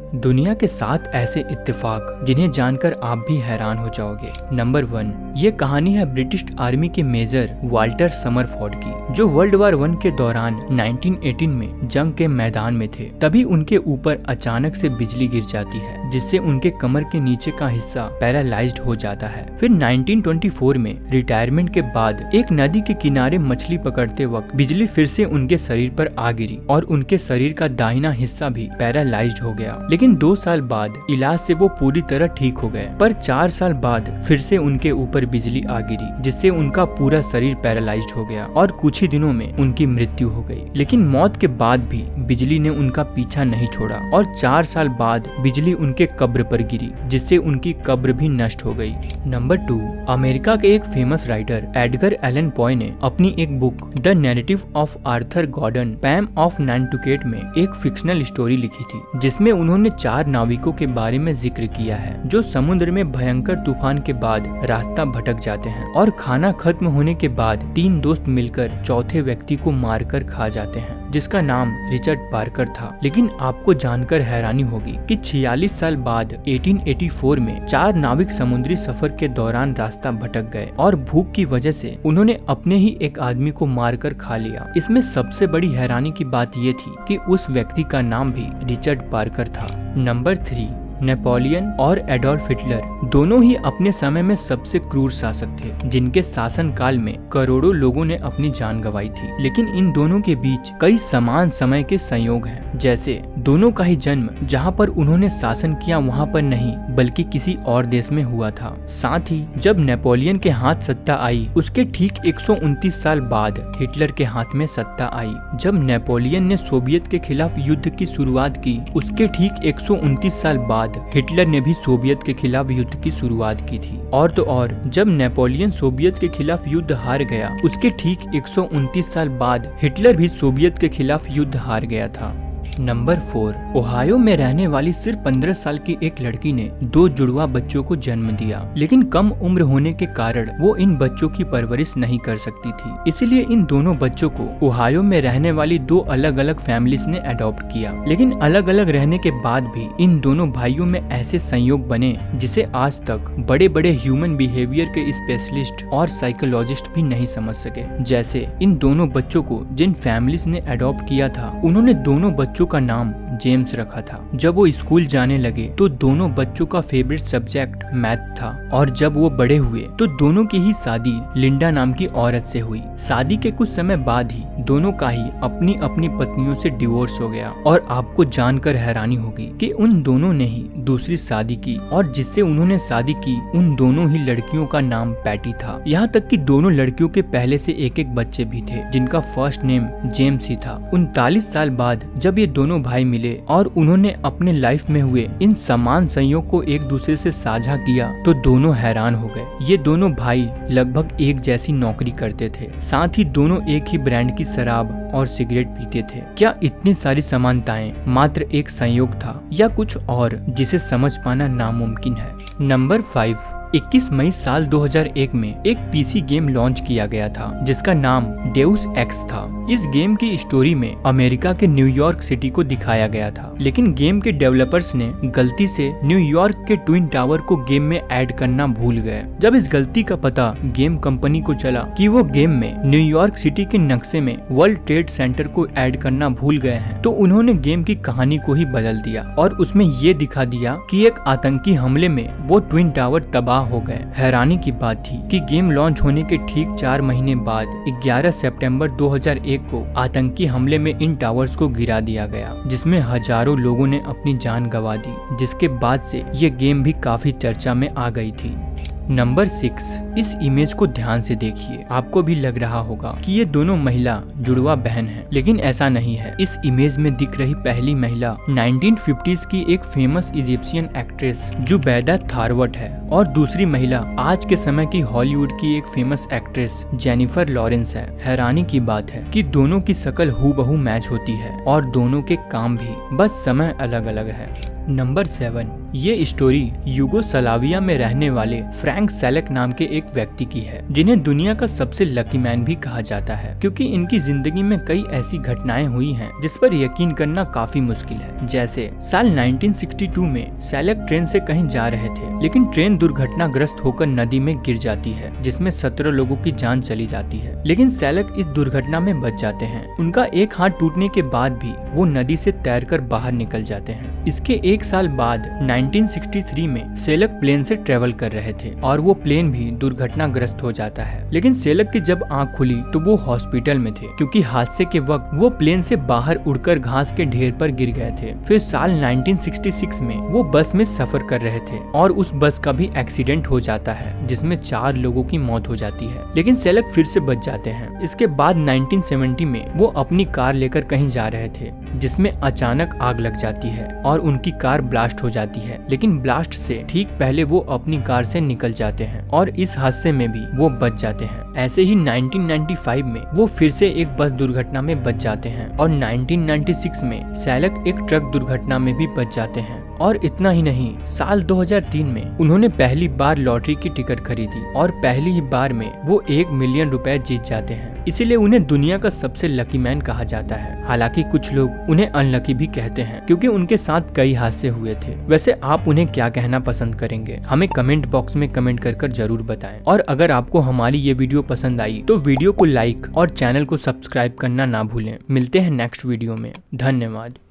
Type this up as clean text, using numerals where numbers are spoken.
दुनिया के 7 ऐसे इत्तेफाक जिन्हें जानकर आप भी हैरान हो जाओगे। नंबर 1, ये कहानी है ब्रिटिश आर्मी के मेजर वाल्टर समरफोर्ड की, जो वर्ल्ड वार 1 के दौरान 1918 में जंग के मैदान में थे। तभी उनके ऊपर अचानक से बिजली गिर जाती है, जिससे उनके कमर के नीचे का हिस्सा पैरालाइज्ड हो जाता है। फिर 1924 में रिटायरमेंट के बाद एक नदी के किनारे मछली पकड़ते वक्त बिजली फिर से उनके शरीर पर आ गिरी और उनके शरीर का दाहिना हिस्सा भी पैरालाइज्ड हो गया। लेकिन 2 साल बाद इलाज से वो पूरी तरह ठीक हो गए, पर 4 साल बाद फिर से उनके ऊपर बिजली आ गिरी, जिससे उनका पूरा शरीर पैरालाइज्ड हो गया और कुछ ही दिनों में उनकी मृत्यु हो गई। लेकिन मौत के बाद भी बिजली ने उनका पीछा नहीं छोड़ा और 4 साल बाद बिजली उनके कब्र पर गिरी, जिससे उनकी कब्र भी नष्ट हो गई। नंबर 2, अमेरिका के एक famous writer Edgar Allan Poe ने अपनी एक book the narrative of Arthur Gordon Pym of Nantucket में एक फिक्शनल स्टोरी लिखी थी, जिसमें उन्होंने 4 नाविकों के बारे में जिक्र किया है, जो समुद्र में भयंकर तूफान के बाद रास्ता भटक जाते हैं और खाना खत्म होने के बाद 3 दोस्त मिलकर चौथे व्यक्ति को मारकर खा जाते हैं, जिसका नाम रिचर्ड पार्कर था। लेकिन आपको जानकर हैरानी होगी कि 46 साल बाद 1884 में 4 नाविक समुद्री सफर के दौरान रास्ता भटक गए और भूख की वजह से उन्होंने अपने ही एक आदमी को मारकर खा लिया। इसमें सबसे बड़ी हैरानी की बात ये थी कि उस व्यक्ति का नाम भी रिचर्ड पार्कर था। नंबर 3, नेपोलियन और एडोल्फ हिटलर दोनों ही अपने समय में सबसे क्रूर शासक थे, जिनके शासन काल में करोड़ों लोगों ने अपनी जान गंवाई थी। लेकिन इन दोनों के बीच कई समान समय के संयोग हैं, जैसे दोनों का ही जन्म जहां पर उन्होंने शासन किया वहां पर नहीं बल्कि किसी और देश में हुआ था। साथ ही जब नेपोलियन के हाथ सत्ता आई, उसके ठीक 129 साल बाद हिटलर के हाथ में सत्ता आई। जब नेपोलियन ने सोवियत के खिलाफ युद्ध की शुरुआत की, उसके ठीक 129 साल बाद हिटलर ने भी सोवियत के खिलाफ युद्ध की शुरुआत की थी। और तो और जब नेपोलियन सोवियत के खिलाफ युद्ध हार गया, उसके ठीक 129 साल बाद हिटलर भी सोवियत के खिलाफ युद्ध हार गया था। नंबर 4, ओहायो में रहने वाली सिर्फ 15 साल की एक लड़की ने 2 जुड़वा बच्चों को जन्म दिया, लेकिन कम उम्र होने के कारण वो इन बच्चों की परवरिश नहीं कर सकती थी। इसलिए इन दोनों बच्चों को ओहायो में रहने वाली 2 अलग अलग फैमिलीज ने अडॉप्ट किया। लेकिन अलग अलग रहने के बाद भी इन दोनों भाइयों में ऐसे संयोग बने जिसे आज तक बड़े बड़े ह्यूमन बिहेवियर के स्पेशलिस्ट और साइकोलॉजिस्ट भी नहीं समझ सके। जैसे इन दोनों बच्चों को जिन फैमिलीज ने अडॉप्ट किया था, उन्होंने दोनों बच्चों का नाम जेम्स रखा था। जब वो स्कूल जाने लगे तो दोनों बच्चों का फेवरेट सब्जेक्ट मैथ था, और जब वो बड़े हुए तो दोनों की ही शादी लिंडा नाम की औरत से हुई। शादी के कुछ समय बाद ही दोनों का ही अपनी अपनी पत्नियों से डिवोर्स हो गया। और आपको जानकर हैरानी होगी कि उन दोनों ने ही दूसरी शादी की, और जिससे उन्होंने शादी की उन दोनों ही लड़कियों का नाम पैटी था। यहाँ तक कि दोनों लड़कियों के पहले से एक एक बच्चे भी थे, जिनका फर्स्ट नेम जेम्स ही था। 39 साल बाद जब ये दोनों भाई मिले और उन्होंने अपने लाइफ में हुए इन समान संयोग को एक दूसरे से साझा किया, तो दोनों हैरान हो गए। ये दोनों भाई लगभग एक जैसी नौकरी करते थे, साथ ही दोनों एक ही ब्रांड की शराब और सिगरेट पीते थे। क्या इतनी सारी समानताएं मात्र एक संयोग था या कुछ और जिसे समझ पाना नामुमकिन है? नंबर 5, 21 मई साल 2001 में एक पीसी गेम लॉन्च किया गया था, जिसका नाम डेउस एक्स था। इस गेम की स्टोरी में अमेरिका के न्यूयॉर्क सिटी को दिखाया गया था, लेकिन गेम के डेवलपर्स ने गलती से न्यूयॉर्क के ट्विन टावर को गेम में ऐड करना भूल गए। जब इस गलती का पता गेम कंपनी को चला कि वो गेम में न्यूयॉर्क सिटी के नक्शे में वर्ल्ड ट्रेड सेंटर को ऐड करना भूल गए हैं, तो उन्होंने गेम की कहानी को ही बदल दिया और उसमें ये दिखा दिया कि एक आतंकी हमले में वो ट्विन टावर तबाह हो गए। हैरानी की बात थी कि गेम लॉन्च होने के ठीक 4 महीने बाद 11 सितंबर 2001 को आतंकी हमले में इन टावर्स को गिरा दिया गया, जिसमें हजारों लोगों ने अपनी जान गंवा दी, जिसके बाद से ये गेम भी काफी चर्चा में आ गई थी। नंबर 6, इस इमेज को ध्यान से देखिए। आपको भी लग रहा होगा कि ये दोनों महिला जुड़वा बहन हैं, लेकिन ऐसा नहीं है। इस इमेज में दिख रही पहली महिला 1950s की एक फेमस इजिप्शियन एक्ट्रेस जुबैदा थारवट है, और दूसरी महिला आज के समय की हॉलीवुड की एक फेमस एक्ट्रेस जेनिफर लॉरेंस है। हैरानी की बात है कि दोनों की शक्ल हूबहू मैच होती है और दोनों के काम भी, बस समय अलग अलग है। नंबर 7, ये स्टोरी यूगोस्लाविया में रहने वाले फ्रैंक सेलेक नाम के एक व्यक्ति की है, जिन्हें दुनिया का सबसे लकी मैन भी कहा जाता है, क्योंकि इनकी जिंदगी में कई ऐसी घटनाएं हुई हैं जिस पर यकीन करना काफी मुश्किल है। जैसे साल 1962 में सेलेक ट्रेन से कहीं जा रहे थे, लेकिन ट्रेन दुर्घटनाग्रस्त होकर नदी में गिर जाती है, जिसमें 17 लोगों की जान चली जाती है। लेकिन सेलेक इस दुर्घटना में बच जाते हैं। उनका एक हाथ टूटने के बाद भी वो नदी से तैरकर बाहर निकल जाते हैं। इसके एक साल बाद 1963 में सेलेक प्लेन से ट्रेवल कर रहे थे और वो प्लेन भी दुर्घटनाग्रस्त हो जाता है। लेकिन सेलेक की जब आंख खुली तो वो हॉस्पिटल में थे, क्योंकि हादसे के वक्त वो प्लेन से बाहर उड़कर घास के ढेर पर गिर गए थे। फिर साल 1966 में वो बस में सफर कर रहे थे और उस बस का भी एक्सीडेंट हो जाता है, जिसमें 4 लोगों की मौत हो जाती है। लेकिन सेलेक फिर से बच जाते हैं। इसके बाद 1970 में वो अपनी कार लेकर कहीं जा रहे थे, जिसमें अचानक आग लग जाती है और उनकी कार ब्लास्ट हो जाती है। लेकिन ब्लास्ट से ठीक पहले वो अपनी कार से निकल जाते हैं और इस हादसे में भी वो बच जाते हैं। ऐसे ही 1995 में वो फिर से एक बस दुर्घटना में बच जाते हैं और 1996 में सेलेक एक ट्रक दुर्घटना में भी बच जाते हैं। और इतना ही नहीं, साल 2003 में उन्होंने पहली बार लॉटरी की टिकट खरीदी और पहली ही बार में वो 1 मिलियन रुपए जीत जाते हैं। इसीलिए उन्हें दुनिया का सबसे लकी मैन कहा जाता है। हालांकि कुछ लोग उन्हें अनलकी भी कहते हैं, क्योंकि उनके साथ कई हादसे हुए थे। वैसे आप उन्हें क्या कहना पसंद करेंगे, हमें कमेंट बॉक्स में कमेंट कर जरूर बताएं। और अगर आपको हमारी ये वीडियो पसंद आई तो वीडियो को लाइक और चैनल को सब्सक्राइब करना ना भूलें। मिलते हैं नेक्स्ट वीडियो में। धन्यवाद।